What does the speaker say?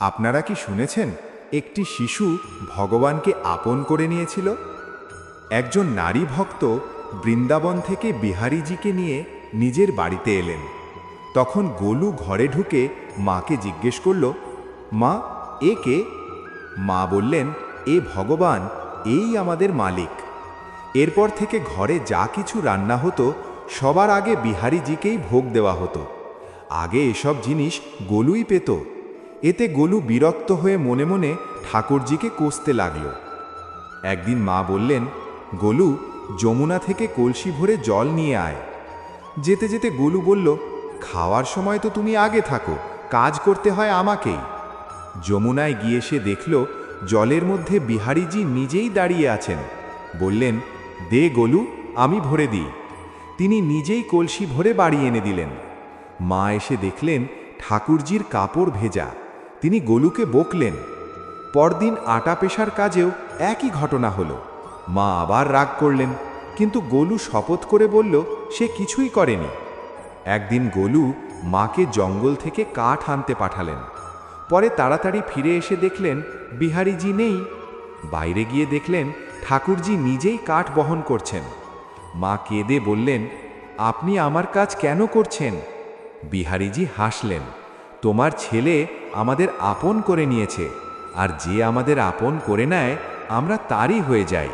আপনারা কি শুনেছেন একটি শিশু ভগবানকে আপন করে নিয়েছিল? একজন নারী ভক্ত বৃন্দাবন থেকে বিহারীজিকে নিয়ে নিজের বাড়িতে এলেন। তখন গোলু ঘরে ঢুকে মাকে জিজ্ঞেস করল, মা, এ কে? মা বললেন, এ ভগবান, এই আমাদের মালিক। এরপর থেকে ঘরে যা কিছু রান্না হতো সবার আগে বিহারীজিকেই ভোগ দেওয়া হতো। আগে এসব জিনিস গোলুই পেত। এতে গোলু বিরক্ত হয়ে মনে মনে ঠাকুরজিকে কষতে লাগল। একদিন মা বললেন, গোলু, যমুনা থেকে কলসি ভরে জল নিয়ে আয়। যেতে যেতে গোলু বলল, খাওয়ার সময় তো তুমি আগে থাকো, কাজ করতে হয় আমাকেই। যমুনায় গিয়ে সে দেখল জলের মধ্যে বিহারীজি নিজেই দাঁড়িয়ে আছেন। বললেন, দে গোলু, আমি ভরে দিই। তিনি নিজেই কলসি ভরে বাড়ি এনে দিলেন। মা এসে দেখলেন ঠাকুরজির কাপড় ভেজা। তিনি গোলুকে বকলেন। পরদিন আটা পেশার কাজেও একই ঘটনা হলো। মা আবার রাগ করলেন, কিন্তু গোলু শপথ করে বলল সে কিছুই করেনি। একদিন গোলু মাকে জঙ্গল থেকে কাঠ আনতে পাঠালেন। পরে তাড়াতাড়ি ফিরে এসে দেখলেন বিহারীজি নেই। বাইরে গিয়ে দেখলেন ঠাকুরজি নিজেই কাঠ বহন করছেন। মা কেঁদে বললেন, আপনি আমার কাজ কেন করছেন? বিহারীজি হাসলেন, তোমার ছেলে আমাদের আপন করে নিয়েছে, আর যে আমাদের আপন করে নেয় আমরা তারই হয়ে যাই।